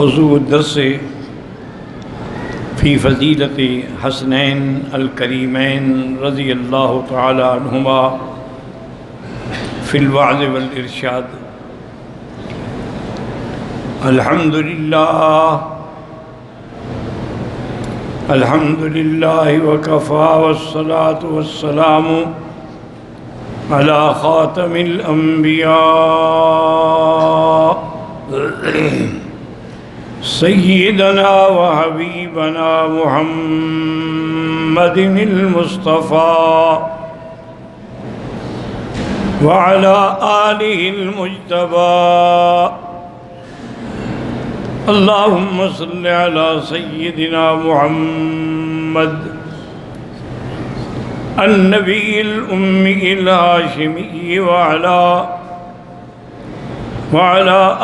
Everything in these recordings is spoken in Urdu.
موضوع الدرس فی فضیلت حسنین الکریمین رضی اللہ تعالی عنہما فی الوعظ والارشاد۔ الحمد للہ وکفا والصلاة والسلام علی خاتم الانبیاء سیدنا و حبیبنا محمد المصطفى وعلى آلہ المجتبى۔ اللہم صل علی سیدنا محمد النبی الأمی الہاشمی وعلى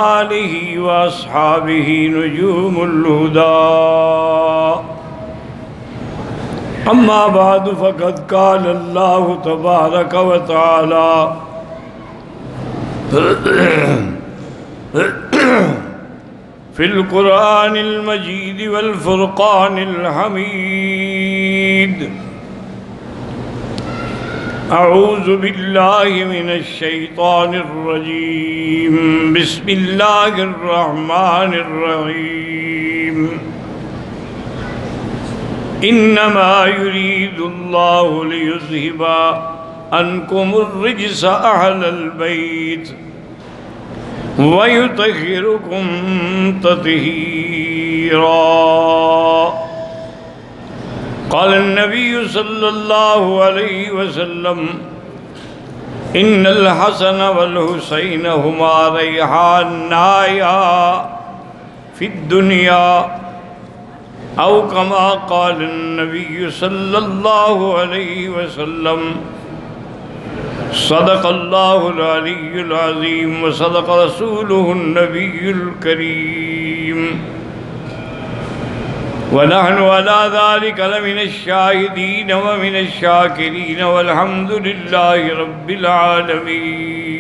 آلہ واصحابہ نجوم الہدى۔ اما بعد فقد قال اللہ تبارک و تعالی فی القرآن المجید والفرقان الحمید۔ اعوذ باللہ من الشیطان الرجیم، بسم اللہ الرحمن الرحیم۔ انما یرید اللہ لیذہب عنکم الرجس اہل البیت وَيُطَهِّرُكُمْ تَطْهِيرًا۔ قال النبي صلى الله عليه وسلم إن الحسن والحسين هما ريحانايا في الدنيا، أو كما قال النبي صلى الله عليه وسلم۔ صدق اللہ العلی العظیم وصدق رسولہ النبی الکریم، ونحن على ذلك لمن الشاہدین ومن الشاکرین والحمد للہ رب العالمین۔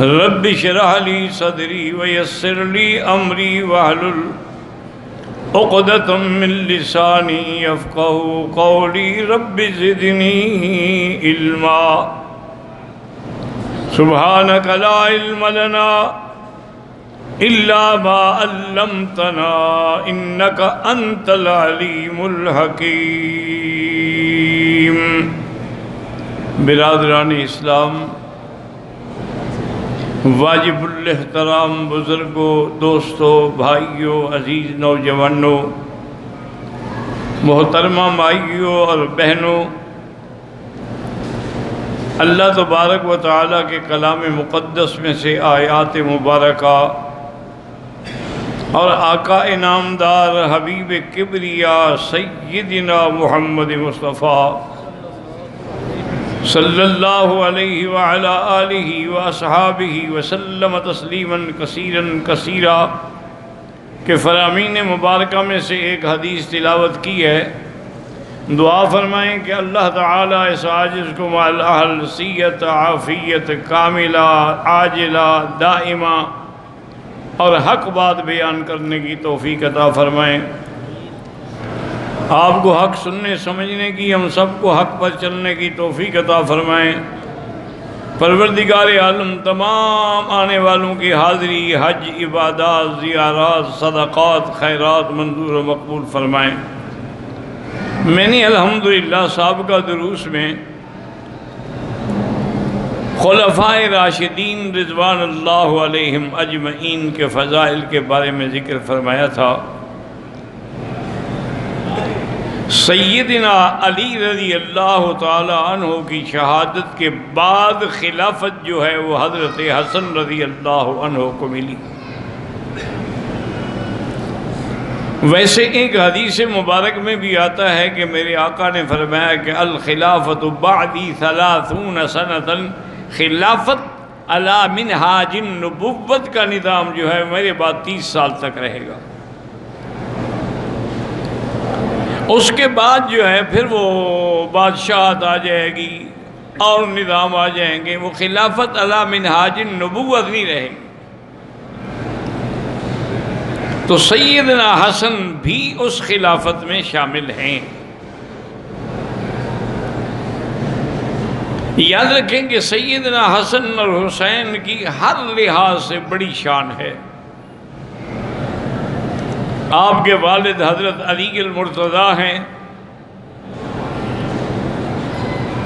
رب اشرح لی صدری ویسر لی امری واحلل عقدۃ من لسانی یفقہوا قولی، رب زدنی علما۔ سبحانک لا علم لنا الا ما علمتنا انک انت العلیم الحکیم۔ برادران اسلام، واجب الاحترام بزرگوں، دوستوں، بھائیوں، عزیز نوجوانوں، محترمہ مائیوں اور بہنوں، اللہ تبارک و تعالیٰ کے کلام مقدس میں سے آیات مبارکہ اور آقا انعامدار حبیب کبریا سیدنا محمد مصطفیٰ صلی اللہ علیہ وعلی آلہ واصحابہ وسلم تسلیما کثیرا کثیرا کہ فرامین مبارکہ میں سے ایک حدیث تلاوت کی ہے۔ دعا فرمائیں کہ اللہ تعالیٰ اس عاجز کو مع الاہل صحت عافیت کاملہ عاجلہ دائمہ اور حق بات بیان کرنے کی توفیق عطا فرمائیں۔ آپ کو حق سننے سمجھنے کی، ہم سب کو حق پر چلنے کی توفیق عطا فرمائیں۔ پروردگار عالم تمام آنے والوں کی حاضری، حج، عبادات، زیارات، صدقات، خیرات منظور و مقبول فرمائیں۔ میں نے الحمدللہ سابقہ دروس میں خلفائے راشدین رضوان اللہ علیہم اجمعین کے فضائل کے بارے میں ذکر فرمایا تھا۔ سیدنا علی رضی اللہ تعالی عنہ کی شہادت کے بعد خلافت جو ہے وہ حضرت حسن رضی اللہ عنہ کو ملی۔ ویسے ایک حدیث مبارک میں بھی آتا ہے کہ میرے آقا نے فرمایا کہ الخلافت بعدی 30 سنۃ، خلافت علی منہاج النبوت کا نظام جو ہے میرے بعد 30 سال تک رہے گا۔ اس کے بعد جو ہے پھر وہ بادشاہت آ جائے گی اور نظام آ جائیں گے، وہ خلافت علی منہاج النبوت نہیں رہے گی۔ تو سیدنا حسن بھی اس خلافت میں شامل ہیں۔ یاد رکھیں کہ سیدنا حسن اور حسین کی ہر لحاظ سے بڑی شان ہے۔ آپ کے والد حضرت علی المرتضیٰ ہیں،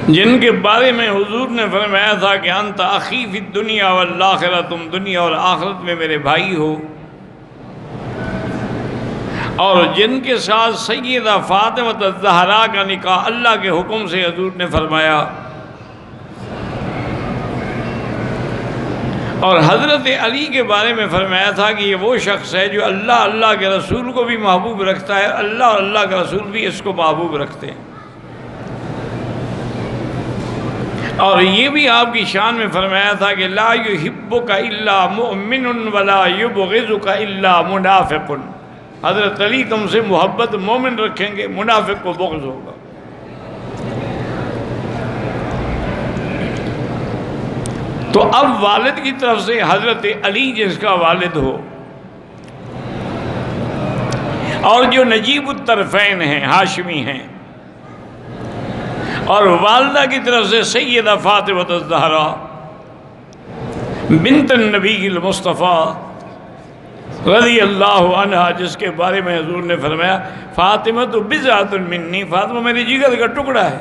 جن کے بارے میں حضور نے فرمایا تھا کہ انت اخی فی الدنیا والآخرہ، تم دنیا اور آخرت میں میرے بھائی ہو، اور جن کے ساتھ سیدہ فاطمہ الزہرا کا نکاح اللہ کے حکم سے حضور نے فرمایا، اور حضرت علی کے بارے میں فرمایا تھا کہ یہ وہ شخص ہے جو اللہ کے رسول کو بھی محبوب رکھتا ہے، اللہ اور اللہ کا رسول بھی اس کو محبوب رکھتے ہیں۔ اور یہ بھی آپ کی شان میں فرمایا تھا کہ لا یحبک الا مؤمن ولا یبغضک الا منافق، حضرت علی تم سے محبت مومن رکھیں گے، منافق کو بغض ہوگا۔ تو اب والد کی طرف سے حضرت علی جس کا والد ہو، اور جو نجیب الطرفین ہیں، ہاشمی ہیں، اور والدہ کی طرف سے سیدہ فاطمہ الزہرا بنت النبی المصطفیٰ رضی اللہ عنہا، جس کے بارے میں حضور نے فرمایا فاطمہ تو بضعۃ منی، فاطمہ میرے جگر کا ٹکڑا ہے،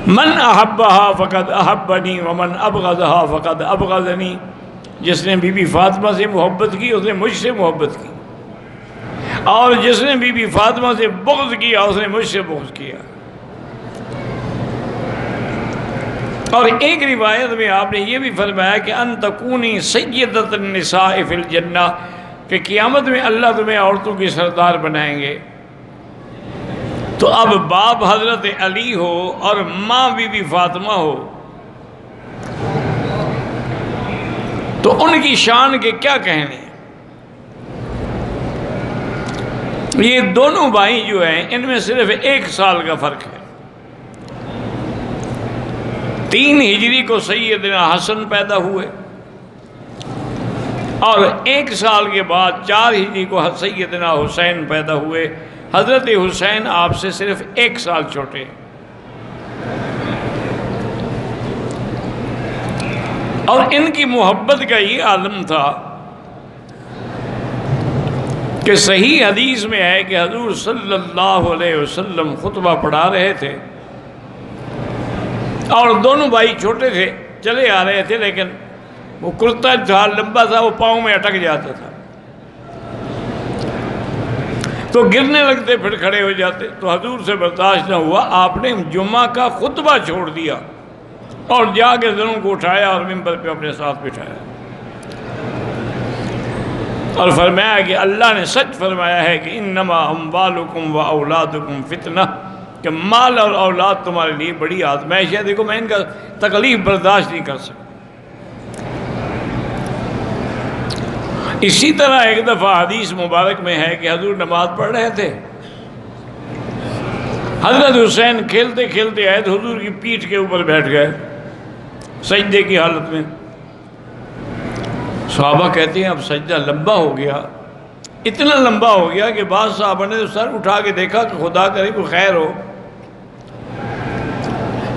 من احبہا فقد احبنی ومن ابغضہا فقد ابغضنی، جس نے بی بی فاطمہ سے محبت کی اس نے مجھ سے محبت کی، اور جس نے بی بی فاطمہ سے بغض کیا اس نے مجھ سے بغض کیا۔ اور ایک روایت میں آپ نے یہ بھی فرمایا کہ ان تکونی سیدۃ النساء فی الجنہ، کہ قیامت میں اللہ تمہیں عورتوں کی سردار بنائیں گے۔ تو اب باپ حضرت علی ہو اور ماں بی بی فاطمہ ہو، تو ان کی شان کے کیا کہنے۔ یہ دونوں بھائی جو ہیں ان میں صرف 1 سال کا فرق ہے۔ 3 ہجری کو سیدنا حسن پیدا ہوئے، اور 1 سال کے بعد 4 ہجری کو سیدنا حسین پیدا ہوئے۔ حضرت حسین آپ سے صرف 1 سال چھوٹے، اور ان کی محبت کا یہ عالم تھا کہ صحیح حدیث میں ہے کہ حضور صلی اللہ علیہ وسلم خطبہ پڑھا رہے تھے، اور دونوں بھائی چھوٹے تھے، چلے آ رہے تھے، لیکن وہ کرتا تھا لمبا تھا، وہ پاؤں میں اٹک جاتا تھا، تو گرنے لگتے پھر کھڑے ہو جاتے۔ تو حضور سے برداشت نہ ہوا، آپ نے جمعہ کا خطبہ چھوڑ دیا اور جا کے دونوں کو اٹھایا اور ممبر پہ اپنے ساتھ بٹھایا، اور فرمایا کہ اللہ نے سچ فرمایا ہے کہ انما اموالکم و اولادکم فتنہ، کہ مال اور اولاد تمہارے لیے بڑی آزمائش ہے۔ دیکھو میں ان کا تکلیف برداشت نہیں کر سکتا۔ اسی طرح ایک دفعہ حدیث مبارک میں ہے کہ حضور نماز پڑھ رہے تھے، حضرت حسین کھیلتے کھیلتے آئے تو حضور کی پیٹھ کے اوپر بیٹھ گئے سجدے کی حالت میں۔ صحابہ کہتے ہیں اب سجدہ لمبا ہو گیا، اتنا لمبا ہو گیا کہ بعض صحابہ نے سر اٹھا کے دیکھا کہ خدا کرے کوئی خیر ہو۔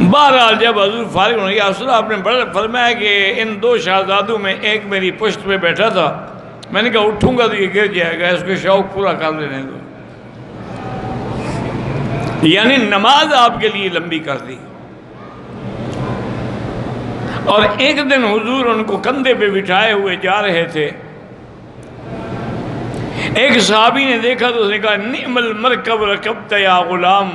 بہرحال جب حضور فارغ ہونے گیا، اصل آپ نے بڑا فرمایا کہ ان 2 شہزادوں میں ایک میری پشت پہ بیٹھا تھا، میں نے کہا اٹھوں گا تو یہ گر جائے گا، اس کو شوق پورا کر لینے دو، یعنی نماز آپ کے لیے لمبی کر دی۔ اور ایک دن حضور ان کو کندھے پہ بٹھائے ہوئے جا رہے تھے، ایک صحابی نے دیکھا تو اس نے کہا نعم المرکب رکبت یا غلام،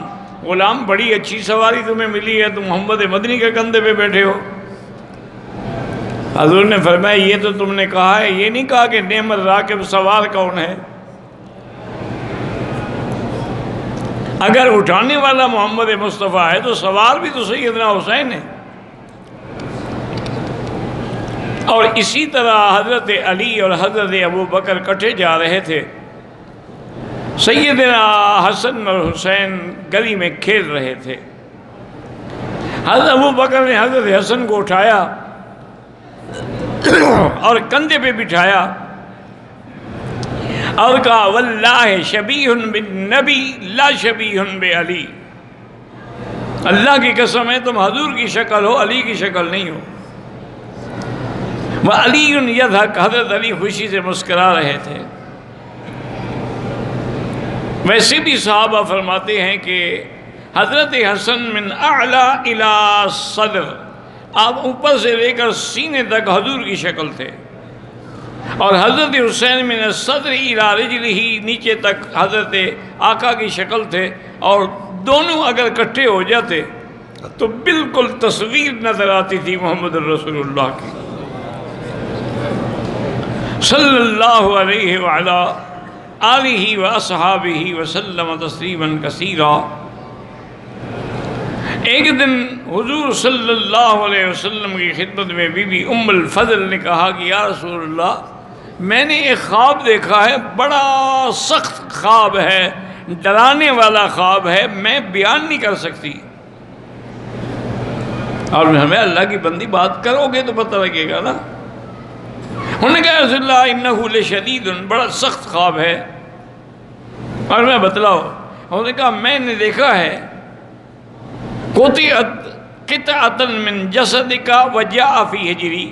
غلام بڑی اچھی سواری تمہیں ملی ہے، تم محمد مدنی کے کندھے پہ بیٹھے ہو۔ حضور نے فرمایا یہ تو تم نے کہا ہے، یہ نہیں کہا کہ نعم الراکب، سوار کون ہے؟ اگر اٹھانے والا محمد مصطفیٰ ہے تو سوار بھی تو سیدنا حسین ہے۔ اور اسی طرح حضرت علی اور حضرت ابو بکر کٹھے جا رہے تھے، سیدنا حسن اور حسین گلی میں کھیل رہے تھے، حضرت ابو بکر نے حضرت حسن کو اٹھایا اور کندھے پہ بٹھایا، اور کہا واللہ شبیہ بالنبی لا شبیہ بعلی، اللہ کی قسم ہے تم حضور کی شکل ہو، علی کی شکل نہیں ہو۔ وعلی یضحک، حضرت علی خوشی سے مسکرا رہے تھے۔ ویسے بھی صحابہ فرماتے ہیں کہ حضرت حسن من اعلی الی صدر، آپ اوپر سے لے کر سینے تک حضور کی شکل تھے، اور حضرت حسین من الصدر الی رجلہ، نیچے تک حضرت آقا کی شکل تھے، اور دونوں اگر کٹھے ہو جاتے تو بالکل تصویر نظر آتی تھی محمد الرسول اللہ کی صلی اللہ علیہ وعلا آلہ واصحابہ وسلم تسلیما کثیرا۔ ایک دن حضور صلی اللہ علیہ وسلم کی خدمت میں بی بی ام الفضل نے کہا کہ یا رسول اللہ، میں نے ایک خواب دیکھا ہے، بڑا سخت خواب ہے، ڈرانے والا خواب ہے، میں بیان نہیں کر سکتی۔ اور ہمیں اللہ کی بندی بات کرو گے تو پتہ لگے گا نا۔ انہوں نے کہا رسول اللہ انہ لشدید، بڑا سخت خواب ہے، اور میں بتلاؤ۔ انہوں نے کہا میں نے دیکھا ہے قطعۃ من جسدک وجاء فی حجری،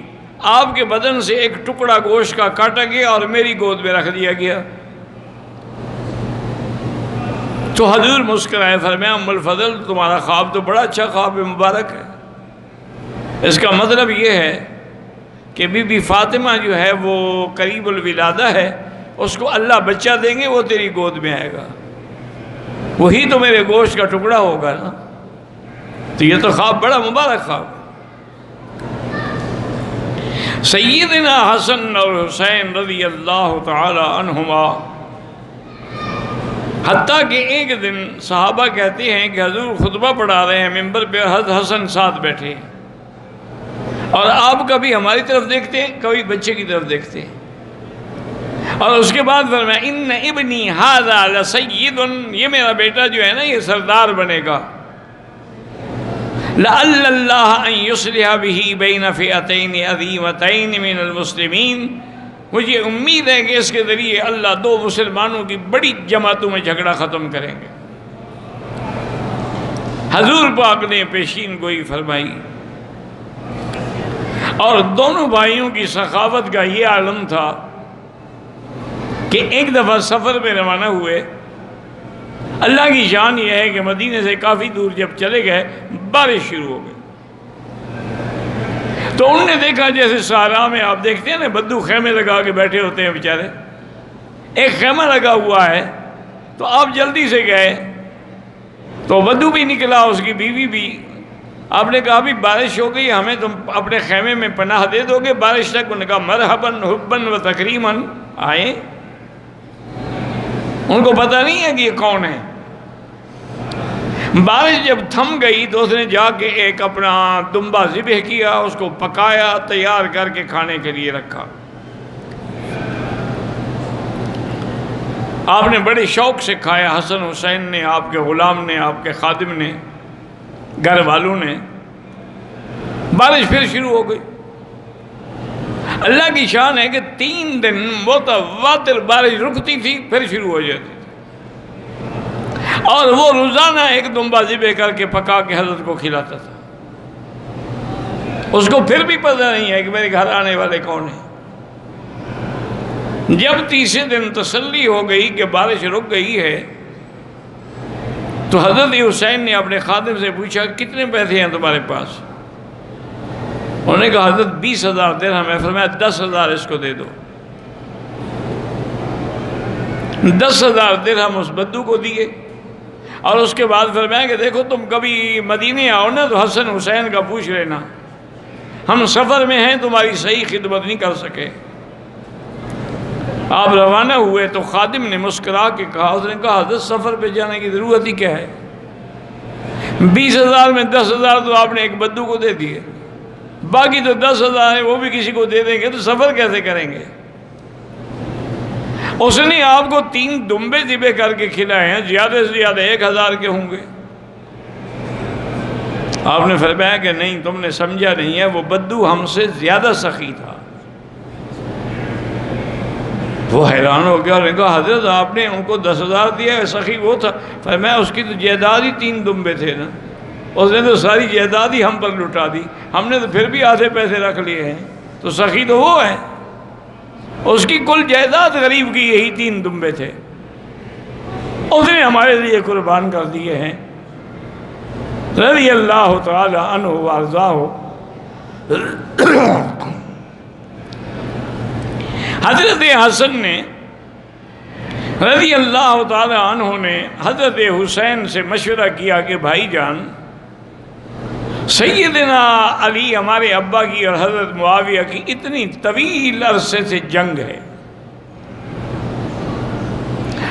آپ کے بدن سے ایک ٹکڑا گوشت کا کاٹا گیا اور میری گود میں رکھ دیا گیا۔ تو حضور مسکرائے، فرمایا ام الفضل تمہارا خواب تو بڑا اچھا خواب مبارک ہے، اس کا مطلب یہ ہے کہ بی بی فاطمہ جو ہے وہ قریب الولادہ ہے، اس کو اللہ بچہ دیں گے، وہ تیری گود میں آئے گا، وہی تو میرے گوشت کا ٹکڑا ہوگا نا۔ تو یہ تو خواب بڑا مبارک خواب۔ سیدنا حسن اور حسین رضی اللہ تعالی عنہما، حتیٰ کہ ایک دن صحابہ کہتے ہیں کہ حضور خطبہ پڑھا رہے ہیں ممبر پہ، حضرت حسن ساتھ بیٹھے ہیں، اور آپ کبھی ہماری طرف دیکھتے ہیں، کبھی بچے کی طرف دیکھتے ہیں، اور اس کے بعد فرمایا ان ابنی ھذا لسید، یہ میرا بیٹا جو ہے نا یہ سردار بنے گا، لعل اللہ ان یصلح بہ بین فئتین عظیمتین من المسلمین، مجھے امید ہے کہ اس کے ذریعے اللہ دو مسلمانوں کی بڑی جماعتوں میں جھگڑا ختم کریں گے۔ حضور پاک نے پیشین گوئی فرمائی، اور دونوں بھائیوں کی سخاوت کا یہ عالم تھا کہ ایک دفعہ سفر میں روانہ ہوئے۔ اللہ کی شان یہ ہے کہ مدینے سے کافی دور جب چلے گئے بارش شروع ہو گئی، تو انہوں نے دیکھا جیسے صحرا میں آپ دیکھتے ہیں نا بدو خیمے لگا کے بیٹھے ہوتے ہیں بیچارے، ایک خیمہ لگا ہوا ہے، تو آپ جلدی سے گئے تو بدو بھی نکلا، اس کی بیوی بھی۔ آپ نے کہا بھی بارش ہو گئی، ہمیں تم اپنے خیمے میں پناہ دے دو گے بارش تک؟ انہوں نے کہا مرحباً حباً و تکریماً، آئیں۔ ان کو پتہ نہیں ہے کہ یہ کون ہے۔ بارش جب تھم گئی تو اس نے جا کے ایک اپنا دمبا ذبح کیا، اس کو پکایا، تیار کر کے کھانے کے لیے رکھا۔ آپ نے بڑے شوق سے کھایا، حسن حسین نے، آپ کے غلام نے، آپ کے خادم نے، گھر والوں نے۔ بارش پھر شروع ہو گئی۔ اللہ کی شان ہے کہ 3 دن متواتر بارش رکتی تھی پھر شروع ہو جاتی تھی، اور وہ روزانہ ایک دمبا ذبح کر کے پکا کے حضرت کو کھلاتا تھا۔ اس کو پھر بھی پتہ نہیں ہے کہ میرے گھر آنے والے کون ہیں۔ جب تیسرے دن تسلی ہو گئی کہ بارش رک گئی ہے تو حضرت حسین نے اپنے خادم سے پوچھا کتنے پیسے ہیں تمہارے پاس؟ انہوں نے کہا حضرت 20,000 درہم ہے۔ فرمایا 10,000 اس کو دے دو۔ 10,000 درہم اس بدو کو دیے، اور اس کے بعد فرمایا کہ دیکھو تم کبھی مدینے آؤ نا تو حسن حسین کا پوچھ لینا، ہم سفر میں ہیں تمہاری صحیح خدمت نہیں کر سکے۔ آپ روانہ ہوئے تو خادم نے مسکرا کے کہا، اس نے کہا حضرت سفر پہ جانے کی ضرورت ہی کیا ہے، 20,000 میں 10,000 تو آپ نے ایک بدو کو دے دیے، باقی تو 10,000 ہیں وہ بھی کسی کو دے دیں گے تو سفر کیسے کریں گے؟ اس نے آپ کو 3 دمبے ذبح کر کے کھلائے ہیں، زیادہ سے زیادہ 1,000 کے ہوں گے۔ آپ نے فرمایا کہ نہیں تم نے سمجھا نہیں ہے، وہ بدو ہم سے زیادہ سخی تھا، وہ حیران ہو گیا اور نے کہا حضرت آپ نے ان کو 10,000 دیا ہے، سخی وہ تھا۔ فرمایا اس کی تو جائیداد ہی 3 دمبے تھے نا، اس نے تو ساری جائیداد ہی ہم پر لٹا دی، ہم نے تو پھر بھی آدھے پیسے رکھ لیے ہیں، تو سخی تو وہ ہے، اس کی کل جائیداد غریب کی یہی 3 دمبے تھے، اس نے ہمارے لیے قربان کر دیے ہیں، رضی اللہ تعالی عنہ وارضاہ۔ حضرت حسن نے رضی اللہ تعالی عنہ نے حضرت حسین سے مشورہ کیا کہ بھائی جان، سیدنا علی ہمارے ابا کی اور حضرت معاویہ کی اتنی طویل عرصے سے جنگ ہے،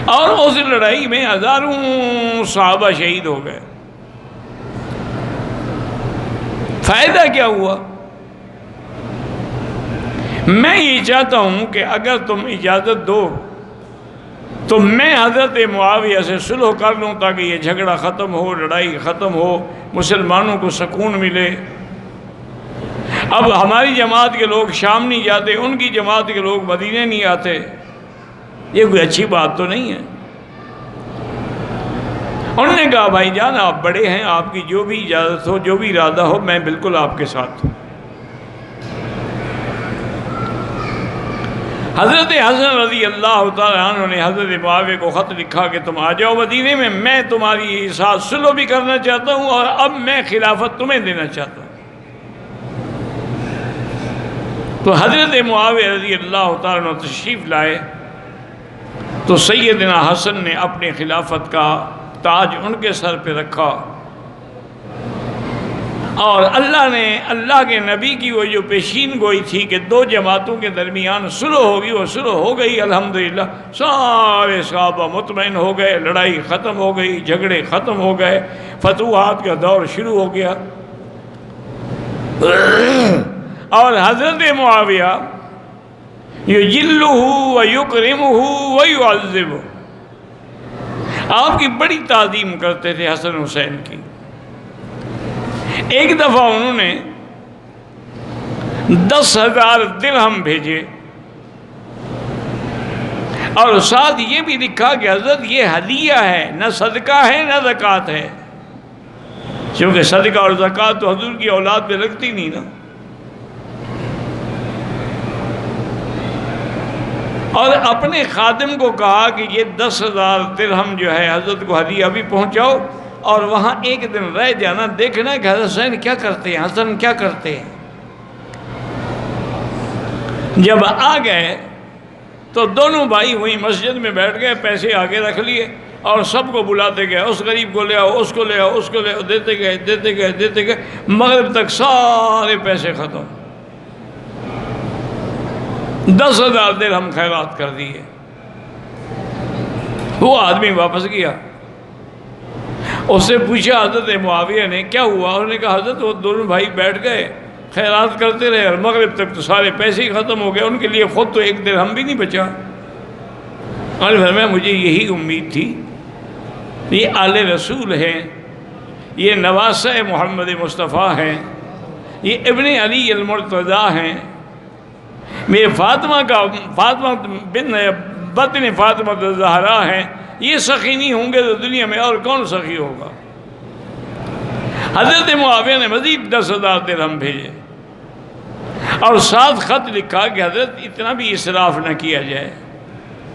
اور اس لڑائی میں ہزاروں صحابہ شہید ہو گئے، فائدہ کیا ہوا؟ میں یہ چاہتا ہوں کہ اگر تم اجازت دو تو میں حضرت معاویہ سے صلح کر لوں تاکہ یہ جھگڑا ختم ہو، لڑائی ختم ہو، مسلمانوں کو سکون ملے۔ اب ہماری جماعت کے لوگ شام نہیں جاتے، ان کی جماعت کے لوگ مدینے نہیں آتے، یہ کوئی اچھی بات تو نہیں ہے۔ انہوں نے کہا بھائی جان آپ بڑے ہیں، آپ کی جو بھی اجازت ہو، جو بھی ارادہ ہو، میں بالکل آپ کے ساتھ ہوں۔ حضرت حسن رضی اللہ تعالیٰ عنہ نے حضرت معاویہ کو خط لکھا کہ تم آ جاؤ مدینے میں تمہاری ساتھ صلح بھی کرنا چاہتا ہوں، اور اب میں خلافت تمہیں دینا چاہتا ہوں۔ تو حضرت معاویہ رضی اللہ تعالیٰ عنہ تشریف لائے، تو سیدنا حسن نے اپنی خلافت کا تاج ان کے سر پہ رکھا، اور اللہ نے اللہ کے نبی کی وہ جو پیشین گوئی تھی کہ 2 جماعتوں کے درمیان صلح ہوگی، وہ صلح ہو گئی الحمدللہ، سارے صحابہ مطمئن ہو گئے، لڑائی ختم ہو گئی، جھگڑے ختم ہو گئے، فتوحات کا دور شروع ہو گیا۔ اور حضرت معاویہ یجلہ ویکرمہ ویعظمہ، آپ کی بڑی تعظیم کرتے تھے حسن حسین کی۔ ایک دفعہ انہوں نے 10,000 درہم بھیجے، اور ساتھ یہ بھی لکھا کہ حضرت یہ ہدیہ ہے، نہ صدقہ ہے نہ زکوٰۃ ہے، کیونکہ صدقہ اور زکوٰۃ تو حضور کی اولاد پہ لگتی نہیں نا۔ اور اپنے خادم کو کہا کہ یہ 10,000 درہم جو ہے حضرت کو ہدیہ بھی پہنچاؤ، اور وہاں ایک دن رہ جانا، دیکھنا کہ حضرت حسین کیا کرتے ہیں، حسن کیا کرتے ہیں۔ جب آ گئے تو دونوں بھائی وہیں مسجد میں بیٹھ گئے، پیسے آگے رکھ لیے، اور سب کو بلاتے گئے، اس غریب کو لے آؤ، اس کو لے آؤ، اس کو لے آؤ، دیتے گئے دیتے گئے دیتے گئے، مغرب تک سارے پیسے ختم، 10,000 درہم خیرات کر دیے۔ وہ آدمی واپس گیا، اس سے پوچھا حضرت معاویہ نے کیا ہوا؟ انہوں نے کہا حضرت وہ دونوں بھائی بیٹھ گئے، خیرات کرتے رہے، اور مغرب تک تو سارے پیسے ہی ختم ہو گئے، ان کے لیے خود تو 1 درہم بھی نہیں بچا۔ اور فرمایا مجھے یہی امید تھی، یہ آل رسول ہیں، یہ نواسہ محمد مصطفیٰ ہیں، یہ ابن علی المرتضیٰ ہیں، میرے فاطمہ بن بطن فاطمہ الزہرا ہیں، یہ سخی نہیں ہوں گے تو دنیا میں اور کون سخی ہوگا؟ حضرت معاویہ نے مزید 10,000 درہم بھیجے، اور ساتھ خط لکھا کہ حضرت اتنا بھی اسراف نہ کیا جائے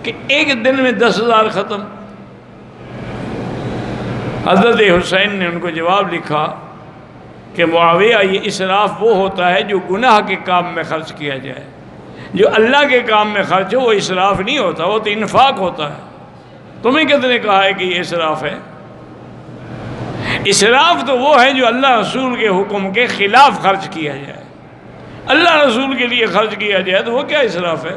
کہ ایک دن میں 10,000 ختم۔ حضرت حسین نے ان کو جواب لکھا کہ معاویہ یہ اسراف وہ ہوتا ہے جو گناہ کے کام میں خرچ کیا جائے، جو اللہ کے کام میں خرچ ہو وہ اسراف نہیں ہوتا، وہ تو انفاق ہوتا ہے۔ تمہیں کس نے کہا ہے کہ یہ اسراف ہے؟ اسراف تو وہ ہے جو اللہ رسول کے حکم کے خلاف خرچ کیا جائے، اللہ رسول کے لیے خرچ کیا جائے تو وہ کیا اسراف ہے؟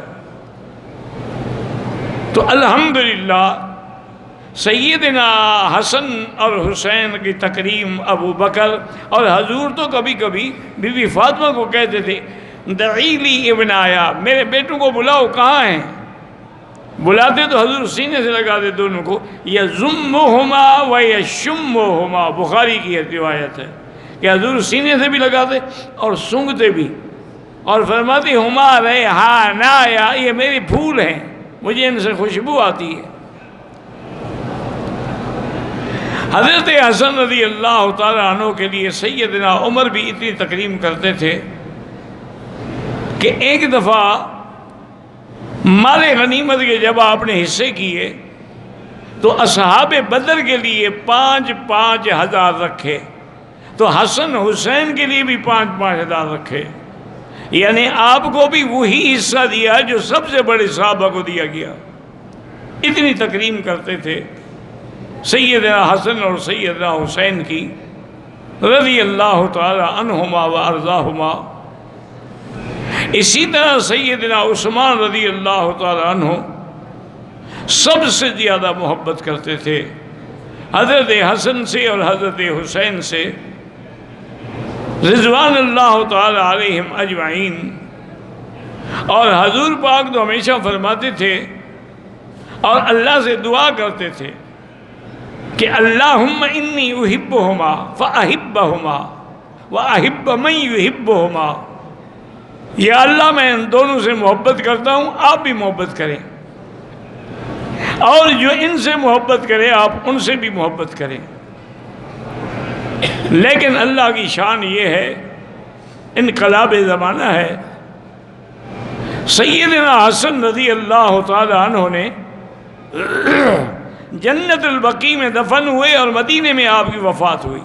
تو الحمدللہ سیدنا حسن اور حسین کی تکریم ابو بکر اور حضور تو کبھی کبھی بی بی فاطمہ کو کہتے تھے دعی لی ابن آیا، میرے بیٹوں کو بلاؤ، کہاں ہیں؟ بلاتے تو حضور سینے سے لگاتے دونوں کو، یضمہما و یشمہما، بخاری کی روایت ہے کہ حضور سینے سے بھی لگاتے اور سونگھتے بھی، اور فرماتے ہما ریحانایا، یہ میرے پھول ہیں، مجھے ان سے خوشبو آتی ہے۔ حضرت حسن رضی اللہ تعالیٰ عنہ کے لیے سیدنا عمر بھی اتنی تکریم کرتے تھے کہ ایک دفعہ مال غنیمت کے جب آپ نے حصے کیے تو اصحاب بدر کے لیے 5,000 رکھے، تو حسن حسین کے لیے بھی 5,000 رکھے، یعنی آپ کو بھی وہی حصہ دیا جو سب سے بڑے صحابہ کو دیا گیا۔ اتنی تکریم کرتے تھے سیدنا حسن اور سیدنا حسین کی رضی اللہ تعالی عنہما و ارضاہما۔ اسی طرح سیدنا عثمان رضی اللہ تعالی عنہ سب سے زیادہ محبت کرتے تھے حضرت حسن سے اور حضرت حسین سے رضوان اللہ تعالی علیہم اجمعین۔ اور حضور پاک تو ہمیشہ فرماتے تھے اور اللہ سے دعا کرتے تھے کہ اللہم انی احبہما فاحبہما واحب من یحبہما، یا اللہ میں ان دونوں سے محبت کرتا ہوں، آپ بھی محبت کریں، اور جو ان سے محبت کرے آپ ان سے بھی محبت کریں۔ لیکن اللہ کی شان یہ ہے، انقلاب زمانہ ہے، سیدنا حسن رضی اللہ تعالی عنہ نے جنت البقیع میں دفن ہوئے اور مدینے میں آپ کی وفات ہوئی۔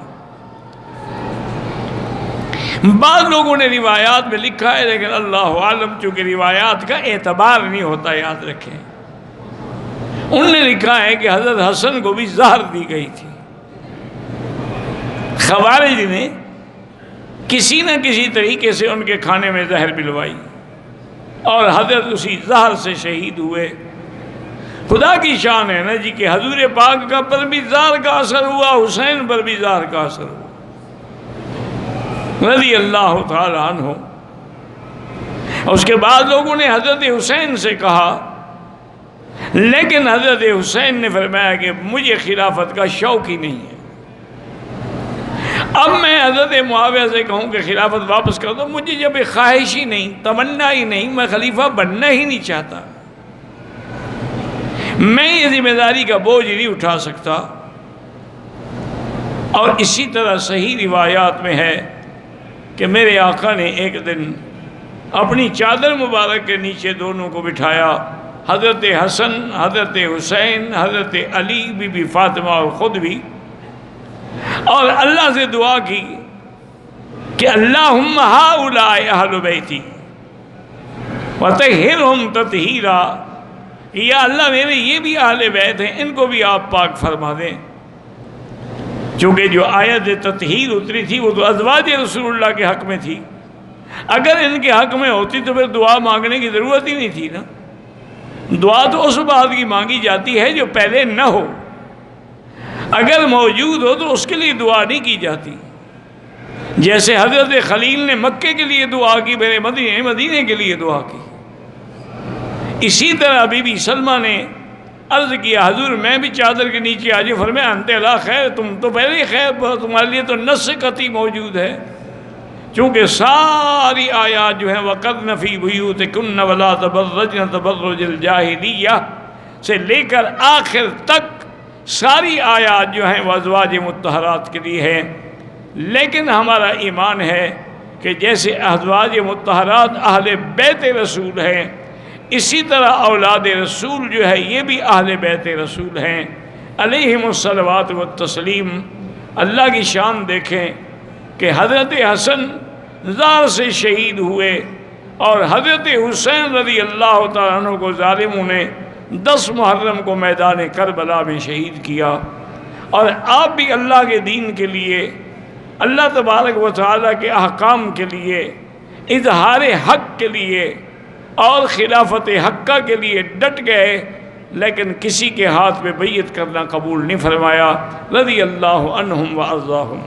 بعض لوگوں نے روایات میں لکھا ہے، لیکن اللہ عالم، چونکہ روایات کا اعتبار نہیں ہوتا، یاد رکھیں۔ انہوں نے لکھا ہے کہ حضرت حسن کو بھی زہر دی گئی تھی، خوارج نے کسی نہ کسی طریقے سے ان کے کھانے میں زہر پلوائی اور حضرت اسی زہر سے شہید ہوئے۔ خدا کی شان ہے نا جی کہ حضور پاک کا پر بھی زہر کا اثر ہوا، حسین پر بھی زہر کا اثر ہوا رضی اللہ تعالی عنہ۔ اس کے بعد لوگوں نے حضرت حسین سے کہا، لیکن حضرت حسین نے فرمایا کہ مجھے خلافت کا شوق ہی نہیں ہے۔ اب میں حضرت معاویہ سے کہوں کہ خلافت واپس کر دو، مجھے جب ایک خواہش ہی نہیں، تمنا ہی نہیں، میں خلیفہ بننا ہی نہیں چاہتا، میں یہ ذمہ داری کا بوجھ نہیں اٹھا سکتا۔ اور اسی طرح صحیح روایات میں ہے کہ میرے آقا نے ایک دن اپنی چادر مبارک کے نیچے دونوں کو بٹھایا، حضرت حسن، حضرت حسین، حضرت علی، بی بی فاطمہ اور خود بھی، اور اللہ سے دعا کی کہ اللہم ہؤلاء اہل بیتی وطہرہم تطہیرا، یا اللہ میرے یہ بھی اہل بیت ہیں، ان کو بھی آپ پاک فرما دیں۔ چونکہ جو آیت تطہیر اتری تھی وہ تو ازواج رسول اللہ کے حق میں تھی، اگر ان کے حق میں ہوتی تو پھر دعا مانگنے کی ضرورت ہی نہیں تھی نا۔ دعا تو اس بات کی مانگی جاتی ہے جو پہلے نہ ہو، اگر موجود ہو تو اس کے لیے دعا نہیں کی جاتی۔ جیسے حضرت خلیل نے مکے کے لیے دعا کی، میرے مدینے کے لیے دعا کی۔ اسی طرح بی بی سلمہ نے عرض کیا، حضور میں بھی چادر کے نیچے آ جاؤ، فرمایا انت لا خیر، تم تو پہلے ہی خیر، تمہارے لیے تو نص قطعی موجود ہے، چونکہ ساری آیات جو ہیں وَقَرْنَ فِي بُيُوتِكُنَّ وَلَا تَبَرَّجْنَ تَبَرُّجَ الْجَاهِلِيَّةِ سے لے کر آخر تک ساری آیات جو ہیں وہ ازواج مطہرات کے لیے ہیں۔ لیکن ہمارا ایمان ہے کہ جیسے ازواج مطہرات اہل بیت رسول ہیں، اسی طرح اولاد رسول جو ہے یہ بھی اہل بیت رسول ہیں علیہم الصلوات والتسلیم۔ اللہ کی شان دیکھیں کہ حضرت حسن زار سے شہید ہوئے اور حضرت حسین رضی اللہ تعالیٰ عنہ کو ظالموں نے 10 محرم کو میدان کربلا میں شہید کیا۔ اور آپ بھی اللہ کے دین کے لیے، اللہ تبارک و تعالیٰ کے احکام کے لیے، اظہار حق کے لیے اور خلافت حقہ کے لیے ڈٹ گئے، لیکن کسی کے ہاتھ پہ بیعت کرنا قبول نہیں فرمایا رضی اللہ عنہم و ارضاہم۔